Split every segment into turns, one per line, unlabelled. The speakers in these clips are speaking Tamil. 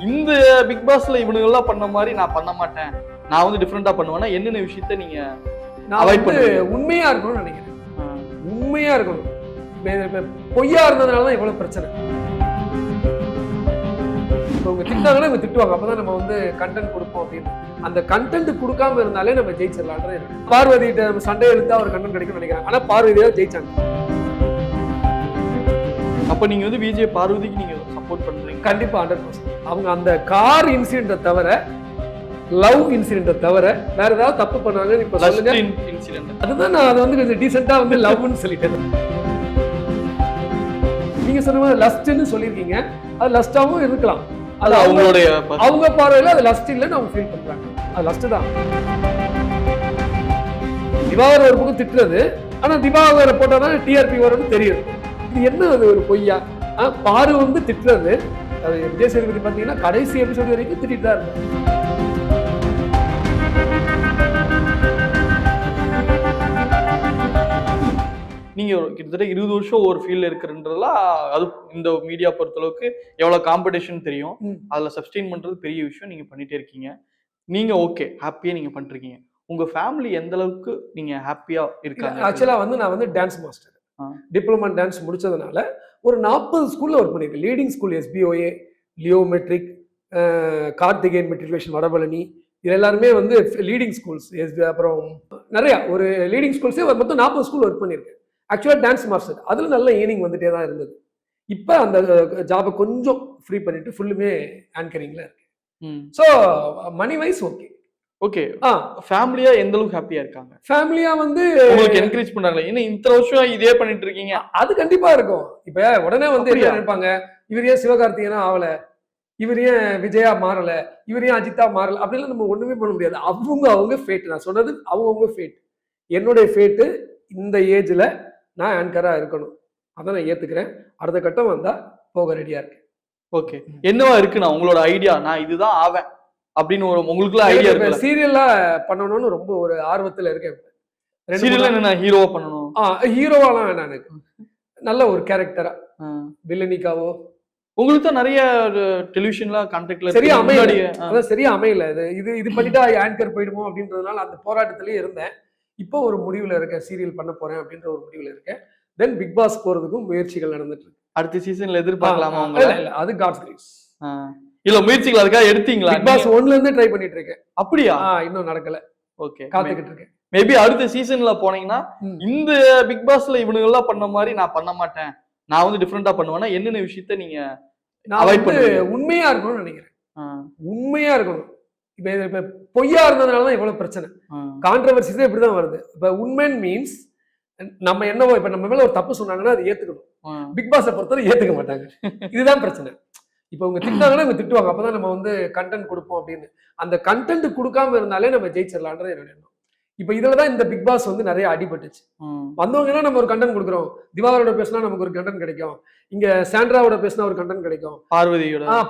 இந்த பிக் பாஸ்ல இவனுங்க எல்லாம் பண்ண மாதிரி நான் பண்ண மாட்டேன், நான் வந்து டிஃபரெண்டா பண்ணுவேன்னா என்னென்ன விஷயத்த நீங்க அவாய்ட் பண்ணுவீங்க?
உண்மையா இருக்கணும்னு நினைக்கிறேன். உண்மையா இருக்கணும். பொய்யா இருந்ததுனாலதான் இவ்வளவு பிரச்சனை. இவங்க திட்டாங்கன்னா இவங்க திட்டுவாங்க, அப்பதான் நம்ம வந்து கண்டென்ட் கொடுப்போம் அப்படின்னு. அந்த கண்டென்ட் கொடுக்காம இருந்தாலே நம்ம ஜெயிச்சிடலான்றது. பார்வதிட்ட நம்ம சண்டை எழுத்தா ஒரு கண்டென்ட் கிடைக்கும்னு நினைக்கிறேன். ஆனா பார்வதியா ஜெயிச்சாங்க.
அப்ப நீங்க வந்து விஜய் பார்வதிக்கு நீங்க சப்போர்ட் பண்றீங்க?
கண்டிப்பா 100%. அவங்க அந்த கார் இன்சிடென்ட்டை தவிர, லவ் இன்சிடென்ட்டை தவிர வேற ஏதாவது தப்பு பண்ணாங்கன்னு இப்ப சொல்லுங்க. அதுதான் நான் அதை வந்து கொஞ்சம் டீசெண்டா வந்து லவ்னு சொல்லிட்டேன். நீங்க சொன்ன மாதிரி லஸ்ட்னு சொல்லியிருக்கீங்க, அது லஸ்டாவும் இருக்கலாம். அது அவங்களுடைய அவங்க பார்வையில அது லஸ்ட் இல்லைன்னு அவங்க ஃபீல் பண்றாங்க. அது லஸ்ட் தான். திவாகர் ஒரு பக்கம் திட்டுறது, ஆனா திவாகரை போட்டாதான் டிஆர்பி வரும்னு தெரியும். இது என்ன அது ஒரு பொய்யா? பாரு வந்து திட்டுறது, அது விஜய் சேதுபதி பாத்தீங்கன்னா கடைசி எபிசோடு வரைக்கும் திட்டிட்டு தான் இருந்தாங்க.
நீங்க கிட்டத்தட்ட 20 வருஷம் ஒரு ஃபீல்ட்ல இருக்கிறன்றதுலாம், அது இந்த மீடியா பொறுத்தளவுக்கு எவ்வளவு காம்படிஷன் தெரியும். அதுல சப்ஸ்டெயின் பண்றது பெரிய விஷயம். நீங்க பண்ணிட்டே இருக்கீங்க. நீங்க ஓகே ஹாப்பியா நீங்க பண்ணிருக்கீங்க. உங்க ஃபேமிலி எந்த அளவுக்கு நீங்க ஹாப்பியா இருக்காங்க?
ஆக்சுவலா வந்து நான் வந்து டான்ஸ் மாஸ்டர், டிப்ளமா டான்ஸ் முடிச்சதுனால ஒரு 40 ஸ்கூல்ல ஒர்க் பண்ணிருக்கேன். Leading school SBOA, Leo matric, Karthikeyan matriculation Vadapalani, இது எல்லாருமே வந்து லீடிங் ஸ்கூல்ஸ். அப்புறம் நிறைய ஒரு லீடிங் ஸ்கூல்ஸே மொத்தம் 40 ஸ்கூல் ஒர்க் பண்ணியிருக்கேன். ஆக்சுவலா டான்ஸ் மாஸ்டர், அதுல நல்ல ஏர்னிங் வந்துட்டே தான் இருந்தது. இப்ப அந்த ஜாபை கொஞ்சம் ஃப்ரீ பண்ணிட்டு ஃபுல்லுமே ஆங்கரிங்ல இருக்கு. So money wise okay.
Okay. ஃபேமிலியா எந்த அளவுக்கு ஹாப்பியா இருக்காங்க?
ஃபேமிலியா வந்து
உங்களுக்கு என்கரேஜ் பண்றாங்களா? ஏன்னா இத்தனை வருஷம் இதே பண்ணிட்டு இருக்கீங்க.
அது கண்டிப்பா இருக்கும். இப்ப உடனே வந்து என்ன நினைப்பாங்க, இவர் ஏன் சிவகார்த்திகேயனா ஆகல, இவர் ஏன் விஜயா மாறல, இவர் ஏன் அஜித்தா மாறல, அப்படிலாம் நம்ம ஒண்ணுமே பண்ண முடியாது. அவங்க ஃபேட். நான் சொன்னது அவங்க ஃபேட். என்னுடைய ஃபேட்டு இந்த ஏஜ்ல நான் ஆங்கரா இருக்கணும். அதை நான் ஏத்துக்கிறேன். அடுத்த கட்டம் வந்தா போக ரெடியா இருக்கேன்.
ஓகே. என்னவா இருக்குண்ணா உங்களோட ஐடியா? நான் இதுதான் ஆவேன் அப்படின்னு ஒரு உங்களுக்குள்ள ஐடியா இருக்கு?
சீரியலா பண்ணணும்னு ரொம்ப ஒரு ஆர்வத்துல இருக்கேன்.
சீரியல்ல என்ன ஹீரோவா பண்ணணும்?
ஹீரோவாலாம் வேணாம் எனக்கு. நல்ல ஒரு கேரக்டரா வில்லனிக்காவோ.
உங்களுக்கு தான் நிறைய டெலிவிஷன்ல கான்டாக்ட்ல
சரியா அமையல. அதான் சரியா அமையல. இது பண்ணிட்டா ஆங்கர் போயிடுமோ அப்படின்றதுனால அந்த போராட்டத்திலேயே இருந்தேன். இப்போ ஒரு முடிவுல இருக்கேன், சீரியல் பண்ண போறேன் அப்படின்ற ஒரு முடிவுல இருக்கேன். தென் பிக் பாஸ் போறதுக்கும் முயற்சிகள் நடந்துட்டு இருக்கு.
அடுத்த சீசன்ல எதிர்பார்க்கலாமா?
இல்ல அது காட்ஸ் கிரேஸ்.
இல்ல முயற்சிகள் அதுக்காக எடுத்தீங்களா?
பிக் பாஸ் 1ல இருந்து ட்ரை பண்ணிட்டு இருக்கேன்.
அப்படியா?
இன்னும் நடக்கல.
ஓகே,
காத்துக்கிட்டு இருக்கேன்.
மேபி அடுத்த சீசன்ல போனீங்கன்னா இந்த பிக் பாஸ்ல இவனுங்க எல்லாம் பண்ண மாதிரி நான் பண்ண மாட்டேன், நான் வந்து டிஃபரெண்டா பண்ணுவேன்னா என்னென்ன விஷயத்த நீங்க அவாய்ட் பண்ணுவீங்க?
உண்மையா இருக்கணும்னு நினைக்கிறேன். உண்மையா இருக்கணும். இப்ப பொய்யா இருந்ததுனாலதான் இவ்வளவு பிரச்சனை. கான்ட்ரோவர்சிஸே இப்படிதான் வருது. இப்ப உண்மைன் மீன்ஸ் நம்ம என்னவோ இப்ப நம்ம மேல ஒரு தப்பு சொன்னாங்கன்னா அதை ஏத்துக்கணும். பிக் பாஸை பொறுத்தவரை ஏத்துக்க மாட்டாங்க. இதுதான் பிரச்சனை. இப்ப அவங்க திட்டாங்கன்னா இவங்க திட்டுவாங்க, அப்பதான் நம்ம வந்து கண்டென்ட் கொடுப்போம் அப்படின்னு. அந்த கண்டென்ட் கொடுக்காம இருந்தாலே நம்ம ஜெயிச்சிடலான்றது என்னோட எண்ணம். இப்ப இதுலதான் இந்த பிக் பாஸ் வந்து நிறைய அடிபட்டுச்சு. வந்தவங்கன்னா நம்ம ஒரு கண்டென்ட் கொடுக்குறோம். திவாகரோட பேசினா நமக்கு ஒரு கண்டென்ட் கிடைக்கும். இங்க சாண்ட்ராவோட பேசினா ஒரு கண்டென்ட் கிடைக்கும்.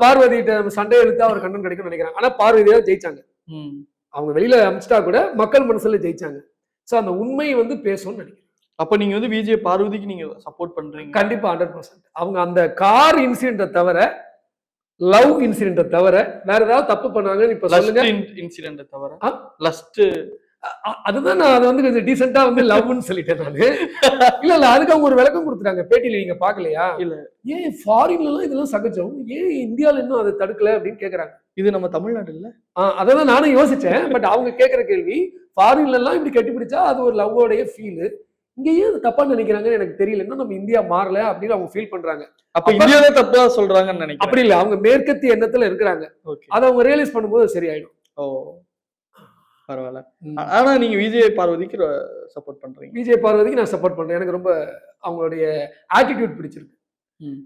பார்வதிட்ட நம்ம சண்டை எழுத்தா ஒரு கண்டென்ட் கிடைக்கும்னு நினைக்கிறேன். ஆனா பார்வதியா ஜெயிச்சாங்க. அவங்க வெளியில அமிச்சிட்டா கூட மக்கள் மனசுல ஜெயிச்சாங்க. சோ அந்த உண்மை வந்து பேசணும்னு நினைக்கிறேன்.
அப்ப நீங்க வந்து விஜய் பார்வதிக்கு நீங்க சப்போர்ட் பண்றீங்க?
கண்டிப்பா 100%. அவங்க அந்த கார் இன்சிடென்ட்டை தவிர, லவ் இன்சிடென்ட்டை தவிர வேற ஏதாவது தப்பு பண்ணாங்கன்னு இப்ப சொல்லுங்க.
இன்சிடென்ட்டை தவிர லஸ்ட்,
அதுதான் நான் அதை வந்து கொஞ்சம் டீசெண்டா வந்து லவ்னு சொல்லிட்டேன் நானு. இல்ல அதுக்கு அவங்க ஒரு விளக்கம் கொடுத்துட்டாங்க. பேட்டியில நீங்க பாக்கலையா? இல்ல ஏன் ஃபாரின்ல எல்லாம் இதெல்லாம் சகஜம், ஏன் இந்தியால இன்னும் அதை தடுக்கல அப்படின்னு கேக்குறாங்க.
இது நம்ம தமிழ்நாடு இல்ல?
அதான் நானும் யோசிச்சேன். பட் அவங்க கேக்குற கேள்வி, ஃபாரின்ல எல்லாம் இப்படி கட்டி பிடிச்சா அது ஒரு லவ்வோடைய ஃபீல், இங்க ஏன் தப்பா நினைக்கிறாங்கன்னு எனக்கு தெரியல. இன்னும் நம்ம இந்தியா மாறல அப்படின்னு அவங்க ஃபீல் பண்றாங்க.
அப்ப இந்தியாவே தப்பா சொல்றாங்கன்னு நினைக்கிறேன்.
அப்படி இல்ல, அவங்க மேற்கத்திய எண்ணத்துல இருக்கிறாங்க. அதை அவங்க ரியலைஸ் பண்ணும்போது சரியாயிடும்.
பரவாயில்ல. ஆனா நீங்க விஜய் பார்வதிக்கு சப்போர்ட் பண்றீங்க? விஜய்
பார்வதிக்கு நான் சப்போர்ட் பண்றேன். எனக்கு ரொம்ப அவங்களுடைய ஆட்டிடியூட் பிடிச்சிருக்கு.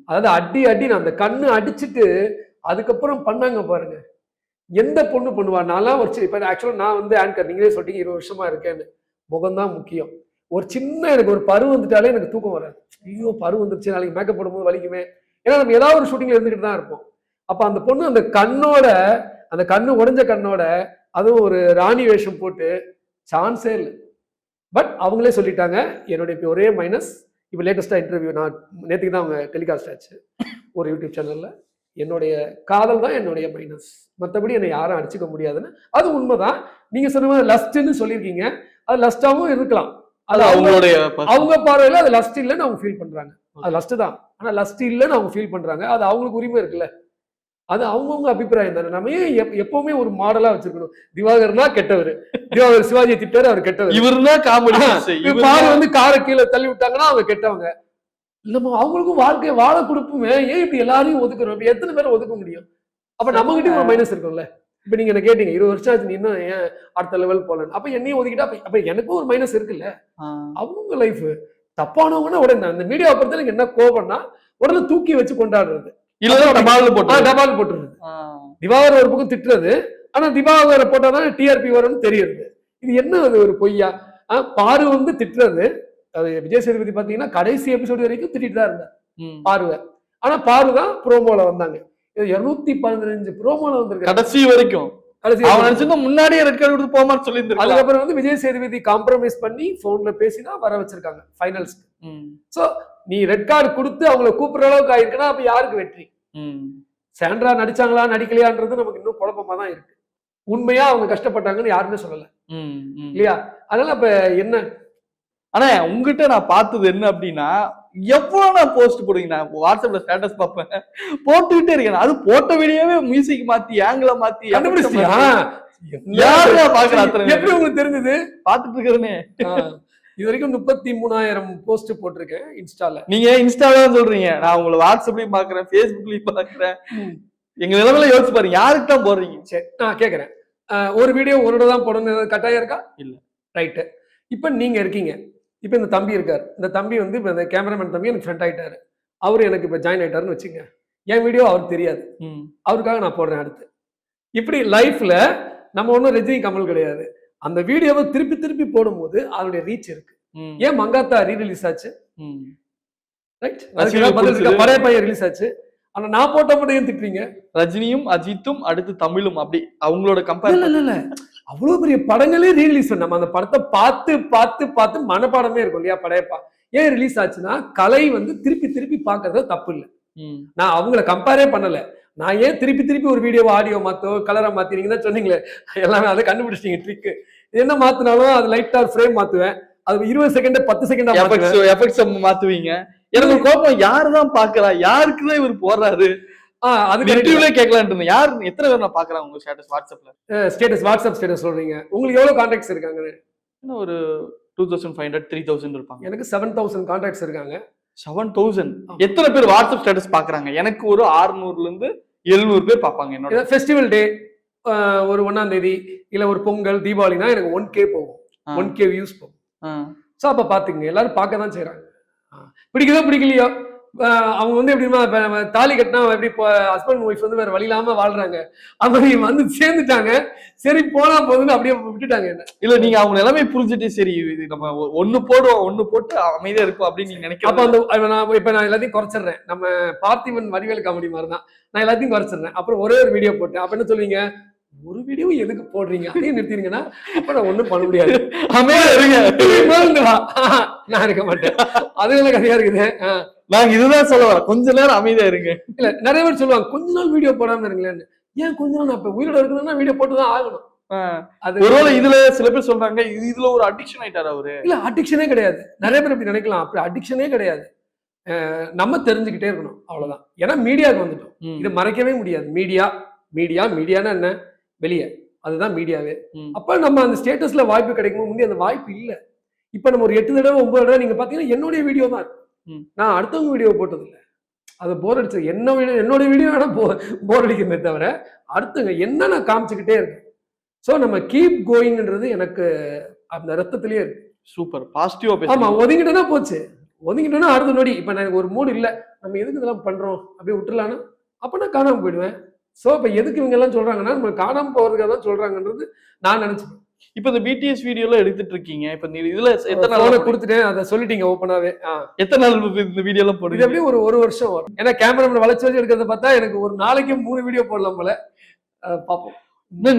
அதாவது அடி நான் அந்த கண்ணு அடிச்சுட்டு அதுக்கப்புறம் பண்ணாங்க பாருங்க. எந்த பொண்ணு பண்ணுவா? நான்லாம் ஒரு இப்ப ஆக்சுவலா நான் வந்து ஆங்கர், நீங்களே சொல்லிட்டீங்க 20 வருஷமா இருக்கேன்னு. முகம்தான் முக்கியம். ஒரு சின்ன எனக்கு ஒரு பரு வந்துட்டாலே எனக்கு தூக்கம் வராது. ஐயோ பரு வந்துருச்சு, நாளைக்கு மேக்கப் போடும்போது வலிக்குமே. ஏன்னா நம்ம ஏதாவது ஒரு ஷூட்டிங்ல இருந்துகிட்டு தான் இருப்போம். அப்ப அந்த பொண்ணு அந்த கண்ணோட, அந்த கண்ணு உடைஞ்ச கண்ணோட, அதுவும் ஒரு ராணி வேஷம் போட்டு சான்ஸே இல்லை. பட் அவங்களே சொல்லிட்டாங்க. என்னுடைய ஒரே மைனஸ், இப்போ லேட்டஸ்டா இன்டர்வியூ நான் நேற்றுக்கு தான் அவங்க டெலிகாஸ்ட் ஆச்சு ஒரு யூடியூப் சேனல்ல. என்னுடைய காதல் தான் என்னுடைய மைனஸ், மற்றபடி என்னை யாரும் அடிச்சுக்க முடியாதுன்னு. அது உண்மைதான். நீங்க சொன்ன மாதிரி லஸ்ட்ன்னு சொல்லியிருக்கீங்க, அது லஸ்டாவும் இருக்கலாம். அது
அவங்களுடைய
அவங்க பார்வையில அது லஸ்ட் இல்லைன்னு அவங்க ஃபீல் பண்றாங்க. அது லஸ்ட் தான், ஆனா லஸ்ட் இல்லைன்னு அவங்க ஃபீல் பண்றாங்க. அது அவங்களுக்கு உரிமை இருக்குல்ல, அது அவங்கவுங்க அபிப்பிராயம் தானே. நம்ம ஏன் எப்பவுமே ஒரு மாடலா வச்சிருக்கணும்? திவாகர்னா கெட்டவர், திவாகர் சிவாஜி திட்டாரு அவர் கெட்டவர்,
இவருன்னா காமெடி,
பாரு வந்து காரை கீழே தள்ளி விட்டாங்கன்னா அவங்க கெட்டவங்க. நம்ம அவங்களுக்கும் வாழ்க்கையை வாழ கொடுப்புமே, ஏன் இப்படி எல்லாரையும் ஒதுக்குறோம்? இப்ப எத்தனை பேரை ஒதுக்க முடியும்? அப்ப நம்ம கிட்டயும் ஒரு மைனஸ் இருக்கும்ல. இப்ப நீங்க என்ன கேட்டீங்க 20 வருஷம் ஆச்சு, நீ இன்னும் ஏன் அடுத்த லெவல் போலன்னு. அப்ப என்னையும் ஒதுக்கிட்டா அப்ப எனக்கும் ஒரு மைனஸ் இருக்குல்ல. அவங்க லைஃப் தப்பானவங்கன்னா உடனே இந்த மீடியாவை பொறுத்த எனக்கு என்ன கோபம்னா, உடனே தூக்கி வச்சு கொண்டாடுறது, டபால் போட்டுறது. திவாகர் ஒரு பக்கம் திட்டுறது, ஆனா திவாகரை போட்டாதான் டிஆர்பி வரும்னு தெரியுது. இது என்ன அது ஒரு பொய்யா? பாரு வந்து திட்டுறது, அது விஜய் சேதுபதி பாத்தீங்கன்னா கடைசி எபிசோடு வரைக்கும் திட்டிட்டு தான் இருந்தார் பார்வை. ஆனா பாரு தான் ப்ரோமோல வந்தாங்க. 215 ப்ரோமோல வந்திருக்கு கடைசி வரைக்கும். முன்னாடியே ரெட் கார்டு கொடுத்து போமான்னு சொல்லி இருந்திருக்காங்க. அதுக்கப்புறம் வந்து விஜய் சேதுபதி காம்ப்ரமைஸ் பண்ணி போன்ல பேசி தான் வர வச்சிருக்காங்க ஃபைனல்ஸ்க்கு. சோ நீ ரெட் கார்டு கொடுத்து அவங்கள கூப்பிடுற அளவுக்கு ஆயிருக்குன்னா அப்ப யாருக்கு வெற்றி? சாண்ட்ரா நடிச்சாங்களா நடிக்கலையான்றது நமக்கு இன்னும் குழப்பமா தான் இருக்கு. உண்மையா அவங்க கஷ்டப்பட்டாங்கன்னு யாருமே சொல்லல இல்லையா? அதனால அப்ப என்ன?
ஆனா உங்ககிட்ட நான் பார்த்தது என்ன அப்படின்னா, எவ்வளவு நான் போஸ்ட் போடுவீங்க, நான் வாட்ஸ்அப்ல ஸ்டேட்டஸ் பார்ப்பேன், போட்டுக்கிட்டே இருக்கேன். அது போட்ட வீடியோவே மியூசிக் மாத்தி ஆங்கில மாத்தி யாருடா பாக்குறாங்க? எப்படி உங்களுக்கு தெரிஞ்சது? பாத்துட்டு இருக்கிறேனே. இது வரைக்கும் 33,000 போஸ்ட் போட்டிருக்கேன் இன்ஸ்டால. நீங்க இன்ஸ்டால தான் சொல்றீங்க, நான் உங்களை வாட்ஸ்அப்லயும் பாக்குறேன், பேஸ்புக்லயும் பாக்குறேன். எங்க நிலைமையில யோசிச்சு பாருங்க, யாருக்கு தான் போடுறீங்க? சரி நான் கேக்குறேன், ஒரு வீடியோ ஒரு தான் போடணும் கட்டாயம் இருக்கா? இல்ல. ரைட்டு. இப்ப நீங்க இருக்கீங்க, இப்ப இந்த தம்பி இருக்காரு, இந்த தம்பி வந்து இப்ப இந்த கேமராமேன் தம்பி எனக்கு ஃப்ரெண்ட் ஆயிட்டாரு, அவரு எனக்கு இப்ப ஜாயின் ஆயிட்டாருன்னு வச்சுங்க. என் வீடியோ அவருக்கு தெரியாது, அவருக்காக நான் போடுறேன் அடுத்து. இப்படி லைஃப்ல நம்ம ஒன்றும் ரஜினி கமல் கிடையாது. அந்த வீடியோவை திருப்பி திருப்பி போடும்போது அதனுடைய ரீச் இருக்கு. ஏன் மங்காத்தா ரீரிலீஸ் ஆச்சு? ரைட், பழைய பையன் ரிலீஸ் ஆச்சு. ஆனா நான் போட்ட மட்டும் திட்டுறீங்க. ரஜினியும் அஜித்தும் அடுத்து தமிழும் அப்படி அவங்களோட கம்பேர் இல்ல. அவ்வளவு பெரிய படங்களே ரீரிலீஸ் பண்ண, நம்ம அந்த படத்தை பார்த்து பார்த்து பார்த்து மனப்பாடமே இருக்கும் இல்லையா படையப்பா. ஏன் ரிலீஸ் ஆச்சுன்னா கலை வந்து திருப்பி திருப்பி பார்க்கறது தப்பு இல்லை. நான் அவங்கள கம்பேரே பண்ணல. நான் ஏன் திருப்பி திருப்பி ஒரு வீடியோ ஆடியோ மாத்தோ கலரை மாத்தி, நீங்க தான் சொன்னீங்களே எல்லாமே அதை கண்டுபிடிச்சிட்டீங்க ட்ரிக். என்ன மாத்தினாலும் அது லைட்டா ஃப்ரேம் மாத்துவேன், அது 20 செகண்ட் 10 செகண்ட் எஃபெக்ட்ஸ் மாத்துவீங்க. எனக்கு கோபம், யாருதான் பாக்குறா, யாருக்குதான் இவர் போடுறாரு? யாரு எத்தனை பேர் நான் பாக்குறேன் உங்க ஸ்டேட்டஸ் வாட்ஸ்அப்ல? வாட்ஸ்அப் ஸ்டேட்டஸ் சொல்றீங்க, உங்களுக்கு எவ்வளவு கான்டாக்ட்ஸ் இருக்காங்க? ஒரு 2500 3000 இருப்பாங்க. எனக்கு 7000 கான்டாக்ட்ஸ் இருக்காங்க. 7000? எத்தனை பேர் வாட்ஸ்அப் ஸ்டேட்டஸ் பாக்குறாங்க? எனக்கு ஒரு 600 இருந்து 700 பேர் பாப்பாங்க. என்னோட ஃபெஸ்டிவல் டே, ஒரு 1ஆம் தேதி இல்ல ஒரு பொங்கல் தீபாவளினா எனக்கு 1K போகும், 1K வியூஸ் போகும். சோ அப்ப பாத்துங்க, எல்லாரும் பார்க்க தான் செய்யறாங்க. பிடிக்குதோ பிடிக்கலையோ, அவங்க வந்து எப்படிமா தாலி கட்டினா எப்படி ஹஸ்பண்ட் ஒய்ஃப் வந்து வேற வழி இல்லாம வாழ்றாங்க, அப்படி வந்து சேர்ந்துட்டாங்க, சரி போனா போதுன்னு அப்படியே விட்டுட்டாங்க. என்ன இல்ல, நீங்க அவங்க நிலைமை புரிஞ்சுட்டு சரி நம்ம ஒண்ணு போடுவோம், ஒண்ணு போட்டு அமைதியா இருக்கும் அப்படின்னு நீங்க நினைக்கிறேன். அப்ப அந்த இப்ப நான் எல்லாத்தையும் குறைச்சிடுறேன். நம்ம பார்த்திபன் வடிவேல் காமெடி மாதிரி தான், நான் எல்லாத்தையும் குறைச்சிடுறேன். அப்புறம் ஒரே ஒரு வீடியோ போட்டேன். அப்ப என்ன சொல்லுவீங்க, ஒரு வீடியோ எதுக்கு போடுறீங்க, அதையும் நிறுத்திருங்கன்னா அப்ப நான் ஒண்ணும் பண்ண முடியாது, நான் இருக்க மாட்டேன். அதுல கதையா இருக்குது. நாங்க இதுதான் சொல்ல வரோம், கொஞ்ச நேரம் அமைதியா இருங்க. இல்ல நிறைய பேர் சொல்லுவாங்க கொஞ்ச நாள் வீடியோ போடாம இருங்களேன்னு. ஏன் கொஞ்ச நாள்? நான் இப்ப உயிரோட இருக்கணும்னா வீடியோ போட்டுதான் ஆகணும். அது ஒருவேளை இதுல சில பேர் சொல்றாங்க இதுல ஒரு அடிக்ஷன் ஆயிட்டாரு அவரு. இல்ல அடிக்ஷனே கிடையாது. நிறைய பேர் இப்படி நினைக்கலாம், அப்படி அடிக்ஷனே கிடையாது. நம்ம தெரிஞ்சுக்கிட்டே இருக்கணும், அவ்வளவுதான். ஏன்னா மீடியாவுக்கு வந்துட்டோம், இது மறைக்கவே முடியாது. மீடியானா என்ன? வெளியே, அதுதான் மீடியாவே. அப்ப நம்ம அந்த ஸ்டேட்டஸ்ல வாய்ப்பு கிடைக்கும் போது அந்த வாய்ப்பு இல்ல. இப்ப நம்ம ஒரு 8 தடவை 9 தடவை நீங்க பாத்தீங்கன்னா என்னுடைய வீடியோ தான், நான் அடுத்தவங்க வீடியோ போட்டது இல்லை. அது போர் அடிச்சது. என்னோட வீடியோ வேணா போர் அடிக்குமே தவிர அடுத்தவங்க என்ன நான் காமிச்சுக்கிட்டே இருக்கேன். சோ நம்ம கீப் கோயிங்ன்றது எனக்கு அந்த ரத்தத்திலேயே இருக்கு. சூப்பர் பாசிட்டிவா. ஆமா, ஒதுங்கிட்டோன்னா போச்சு, ஒதுங்கிட்டோன்னா அடுத்த நொடி இப்ப எனக்கு ஒரு மூடு இல்ல, நம்ம எதுக்கு இதெல்லாம் பண்றோம் அப்படியே விட்டுலான்னு அப்ப நான் காணாம போயிடுவேன். சோ இப்ப எதுக்கு இவங்க எல்லாம் சொல்றாங்கன்னா நம்ம காணாம போறதுக்காக தான் சொல்றாங்கன்றது நான் நினைச்சேன். இப்ப இந்த பிடிஎஸ் வீடியோல எடுத்துட்டு இருக்கீங்க, இப்ப இதுல எத்தனை நாள் கொடுத்துட்டேன் அதை சொல்லிட்டீங்க ஓப்பனாவே. எத்தனை நாள் இந்த வீடியோ எல்லாம் போடுது? அப்படியே ஒரு வருஷம் வரும். ஏன்னா கேமராமேன் வளைச்சு எடுக்கிறத பார்த்தா எனக்கு ஒரு நாளைக்கு 3 வீடியோ போடலாம் போல. பாப்போம்.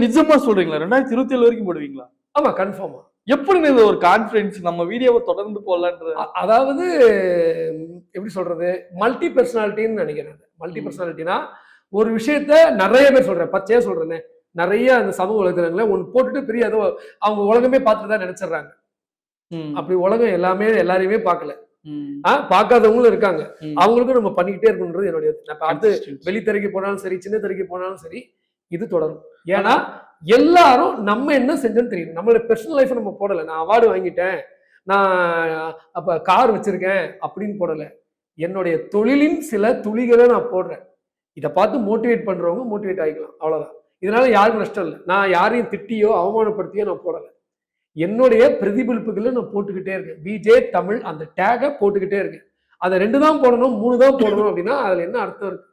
நிஜமா சொல்றீங்களா? 2027 வரைக்கும் போடுவீங்களா? ஆமா கன்ஃபார்மா. எப்படி இது ஒரு கான்ஃபிடன்ஸ் நம்ம வீடியோவை தொடர்ந்து போடலான்றது? அதாவது எப்படி சொல்றது, மல்டி பர்சனாலிட்டின்னு நினைக்கிறேன். மல்டி பர்சனாலிட்டினா
ஒரு விஷயத்த நிறைய பேர் சொல்றேன், பச்சையா சொல்றேனே, நிறைய அந்த சமூக வலைதளங்களை ஒன்று போட்டுட்டு பெரிய ஏதோ அவங்க உலகமே பார்த்துதான் நினைச்சிடுறாங்க. அப்படி உலகம் எல்லாரையுமே பார்க்கல. பார்க்காதவங்களும் இருக்காங்க. அவங்களுக்கும் நம்ம பண்ணிக்கிட்டே இருக்கணும்ன்றது என்னுடைய. அடுத்து வெளித்திரைக்கு போனாலும் சரி, சின்ன திரைக்கு போனாலும் சரி, இது தொடரும். ஏன்னா எல்லாரும் நம்ம என்ன செஞ்சோன்னு தெரியும். நம்மளோட பர்சனல் லைஃப் நம்ம போடல. நான் அவார்டு வாங்கிட்டேன், நான் அப்ப கார் வச்சிருக்கேன் அப்படின்னு போடல. என்னுடைய தொழிலின் சில துளிகளை நான் போடுறேன். இதை பார்த்து மோட்டிவேட் பண்றவங்க மோட்டிவேட் ஆகிக்கலாம், அவ்வளவுதான். இதனால யாருக்கும் நஷ்டம் இல்லை. நான் யாரையும் திட்டியோ அவமானப்படுத்தியோ நான் போடல. என்னுடைய பிரதிபலிப்புகளை நான் போட்டுக்கிட்டே இருக்கேன். விஜே தமிழ் அந்த டேகை போட்டுக்கிட்டே இருக்கேன். அதை 2 தான் போடணும், 3 தான் போடணும் அப்படின்னா அதுல என்ன அர்த்தம் இருக்கு?